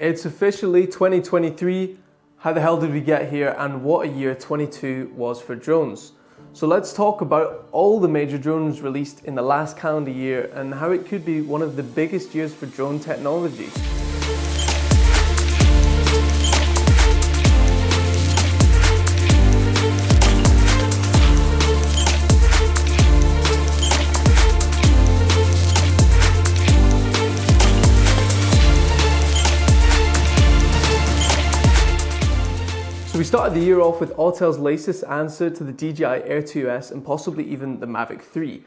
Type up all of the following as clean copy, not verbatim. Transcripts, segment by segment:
It's officially 2023. How the hell did we get here, and what a year 22 was for drones. So let's talk about all the major drones released in the last calendar year and how it could be one of the biggest years for drone technology. So we started the year off with Autel's latest answer to the DJI Air 2S and possibly even the Mavic 3.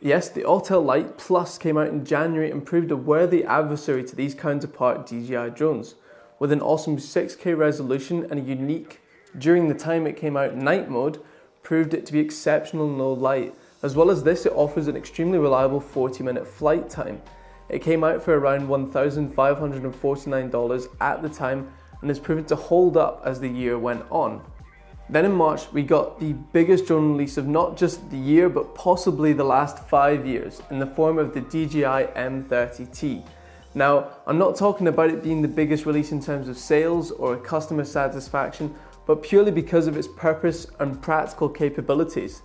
Yes, the Autolight Plus came out in January and proved a worthy adversary to these counterpart DJI drones. With an awesome 6K resolution and a unique, during the time it came out, night mode, proved it to be exceptional in low light. As well as this, it offers an extremely reliable 40-minute flight time. It came out for around $1,549 at the time, and has proven to hold up as the year went on. Then in March, we got the biggest drone release of not just the year, but possibly the last 5 years, in the form of the DJI M30T. Now, I'm not talking about it being the biggest release in terms of sales or customer satisfaction, but purely because of its purpose and practical capabilities.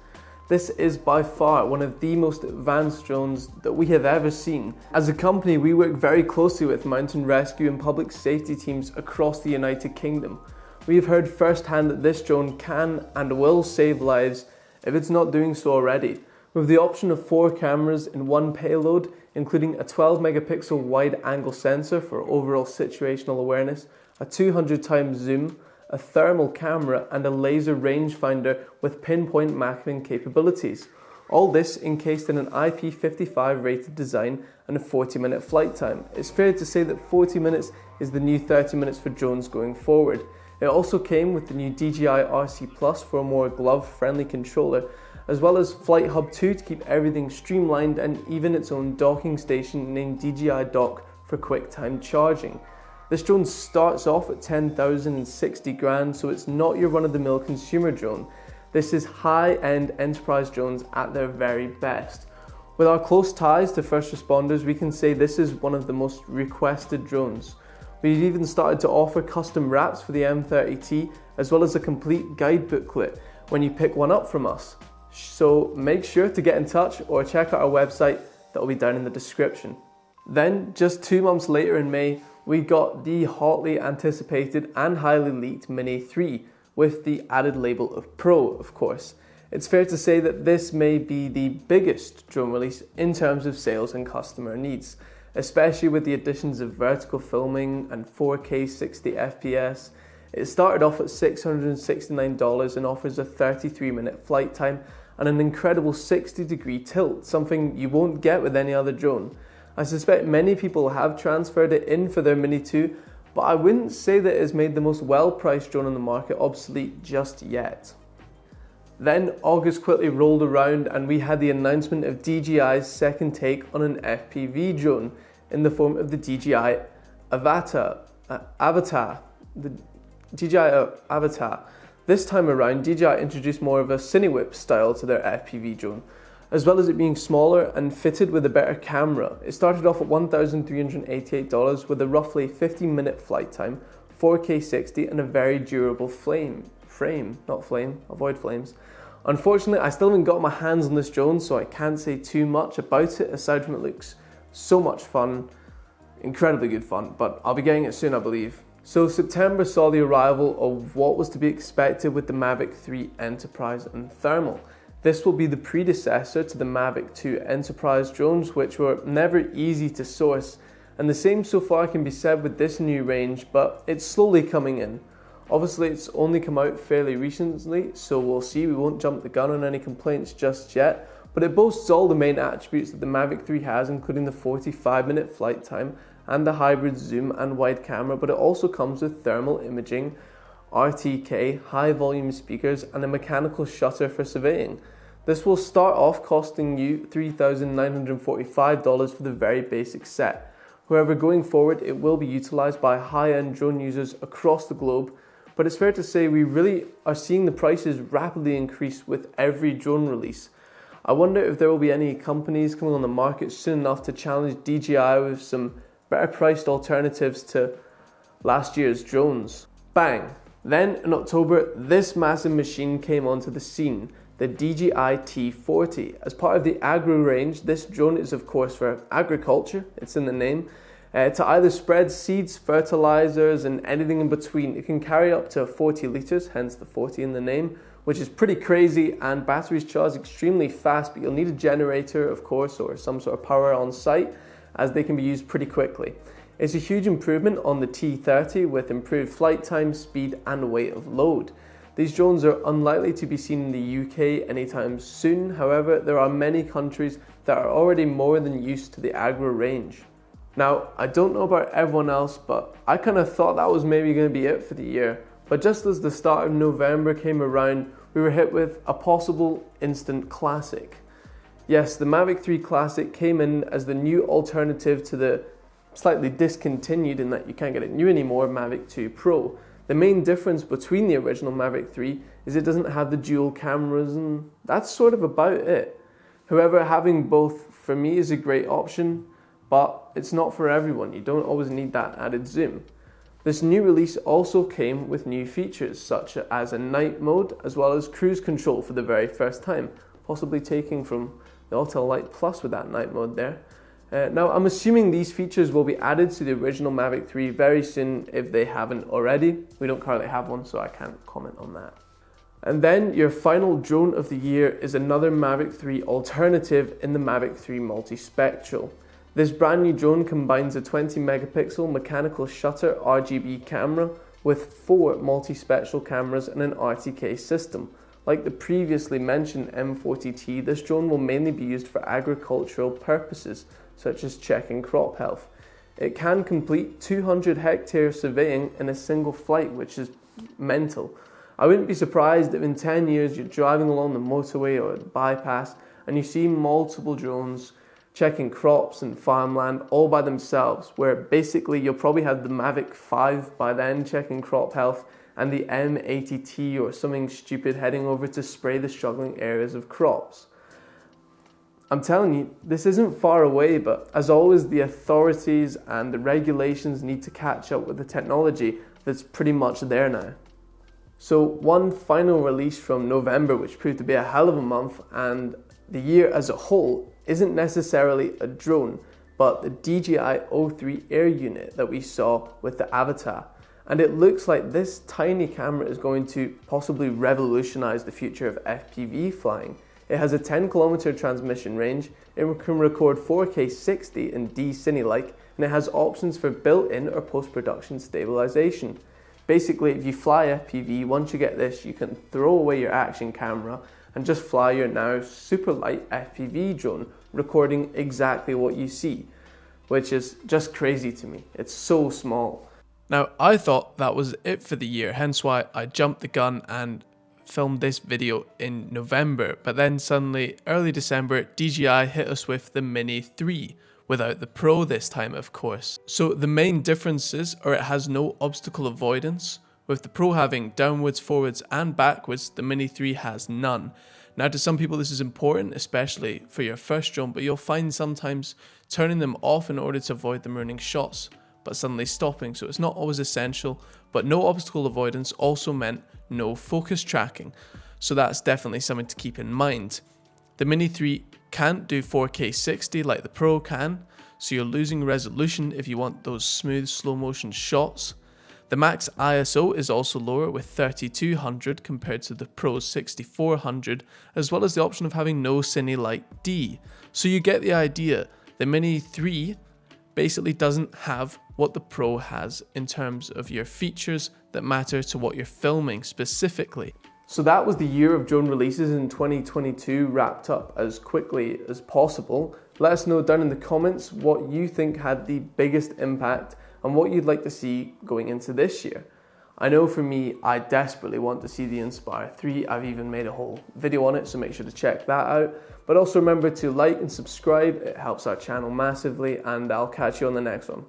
This is by far one of the most advanced drones that we have ever seen. As a company, we work very closely with mountain rescue and public safety teams across the United Kingdom. We have heard firsthand that this drone can and will save lives if it's not doing so already. With the option of 4 cameras in one payload, including a 12 megapixel wide angle sensor for overall situational awareness, a 200 times zoom, a thermal camera and a laser rangefinder with pinpoint mapping capabilities. All this encased in an IP55 rated design and a 40-minute flight time. It's fair to say that 40 minutes is the new 30 minutes for drones going forward. It also came with the new DJI RC Plus for a more glove-friendly controller, as well as Flight Hub 2 to keep everything streamlined, and even its own docking station named DJI Dock for quick time charging. This drone starts off at 10,060 grand, so it's not your run-of-the-mill consumer drone. This is high-end enterprise drones at their very best. With our close ties to first responders, we can say this is one of the most requested drones. We've even started to offer custom wraps for the M30T, as well as a complete guide booklet when you pick one up from us. So make sure to get in touch or check out our website that will be down in the description. Then, just 2 months later in May, we got the hotly anticipated and highly leaked Mini 3 with the added label of Pro, of course. It's fair to say that this may be the biggest drone release in terms of sales and customer needs, especially with the additions of vertical filming and 4K 60 FPS. It started off at $669 and offers a 33-minute flight time and an incredible 60-degree tilt, something you won't get with any other drone. I suspect many people have transferred it in for their Mini 2, but I wouldn't say that it has made the most well-priced drone on the market obsolete just yet. Then August quickly rolled around and we had the announcement of DJI's second take on an FPV drone in the form of the DJI Avatar. The DJI Avatar. This time around, DJI introduced more of a Cinewhip style to their FPV drone, as well as it being smaller and fitted with a better camera. It started off at $1,388 with a roughly 15-minute flight time, 4K 60 and a very durable frame, avoid flames. Unfortunately, I still haven't got my hands on this drone, so I can't say too much about it aside from it looks so much fun, incredibly good fun, but I'll be getting it soon, I believe. So September saw the arrival of what was to be expected with the Mavic 3 Enterprise and Thermal. This will be the predecessor to the Mavic 2 Enterprise drones, which were never easy to source, and the same so far can be said with this new range, but it's slowly coming in. Obviously, it's only come out fairly recently, so we'll see. We won't jump the gun on any complaints just yet, but it boasts all the main attributes that the Mavic 3 has, including the 45-minute flight time and the hybrid zoom and wide camera, but it also comes with thermal imaging, RTK, high volume speakers and a mechanical shutter for surveying. This will start off costing you $3,945 for the very basic set. However, going forward, it will be utilized by high-end drone users across the globe, but it's fair to say we really are seeing the prices rapidly increase with every drone release. I wonder if there will be any companies coming on the market soon enough to challenge DJI with some better priced alternatives to last year's drones. Bang! Then in October, this massive machine came onto the scene, the DJI T40. As part of the agro range, this drone is of course for agriculture, it's in the name, to either spread seeds, fertilizers and anything in between. It can carry up to 40 liters, hence the 40 in the name, which is pretty crazy, and batteries charge extremely fast, but you'll need a generator of course or some sort of power on site, as they can be used pretty quickly. It's a huge improvement on the T30 with improved flight time, speed and weight of load. These drones are unlikely to be seen in the UK anytime soon. However, there are many countries that are already more than used to the agro range. Now, I don't know about everyone else, but I kind of thought that was maybe going to be it for the year. But just as the start of November came around, we were hit with a possible instant classic. Yes, the Mavic 3 Classic came in as the new alternative to the slightly discontinued, in that you can't get it new anymore, Mavic 2 Pro. The main difference between the original Mavic 3 is it doesn't have the dual cameras, and that's sort of about it. However, having both for me is a great option, but it's not for everyone. You don't always need that added zoom. This new release also came with new features such as a night mode as well as cruise control for the very first time, possibly taking from the Autolight Plus with that night mode there. Now, I'm assuming these features will be added to the original Mavic 3 very soon if they haven't already. We don't currently have one, so I can't comment on that. And then your final drone of the year is another Mavic 3 alternative in the Mavic 3 Multispectral. This brand new drone combines a 20 megapixel mechanical shutter RGB camera with 4 multispectral cameras and an RTK system. Like the previously mentioned M40T, this drone will mainly be used for agricultural purposes, such as checking crop health. It can complete 200 hectare surveying in a single flight, which is mental. I wouldn't be surprised if in 10 years you're driving along the motorway or the bypass and you see multiple drones checking crops and farmland all by themselves, where basically you'll probably have the Mavic 5 by then checking crop health and the M80T or something stupid heading over to spray the struggling areas of crops. I'm telling you, this isn't far away, but as always, the authorities and the regulations need to catch up with the technology that's pretty much there now. So one final release from November, which proved to be a hell of a month, and the year as a whole, isn't necessarily a drone, but the DJI O3 Air unit that we saw with the Avatar. And it looks like this tiny camera is going to possibly revolutionize the future of FPV flying. It has a 10-kilometer transmission range, it can record 4K 60 in D-Cine-like, and it has options for built-in or post-production stabilization. Basically, if you fly FPV, once you get this, you can throw away your action camera and just fly your now super light FPV drone, recording exactly what you see, which is just crazy to me. It's so small. Now, I thought that was it for the year, hence why I jumped the gun and filmed this video in November, but then suddenly, early December, DJI hit us with the Mini 3, without the Pro this time of course. So the main differences are it has no obstacle avoidance, with the Pro having downwards, forwards and backwards, the Mini 3 has none. Now to some people this is important, especially for your first drone, but you'll find sometimes turning them off in order to avoid them ruining shots, but suddenly stopping, so it's not always essential. But no obstacle avoidance also meant no focus tracking, so that's definitely something to keep in mind. The Mini 3 can't do 4K 60 like the Pro can, so you're losing resolution if you want those smooth slow motion shots. The max ISO is also lower with 3200 compared to the Pro's 6400, as well as the option of having no Cine-like D. So you get the idea, the Mini 3 basically doesn't have what the Pro has in terms of your features that matter to what you're filming specifically. So that was the year of drone releases in 2022 wrapped up as quickly as possible. Let us know down in the comments what you think had the biggest impact and what you'd like to see going into this year. I know for me, I desperately want to see the Inspire 3. I've even made a whole video on it, so make sure to check that out. But also remember to like and subscribe, it helps our channel massively, and I'll catch you on the next one.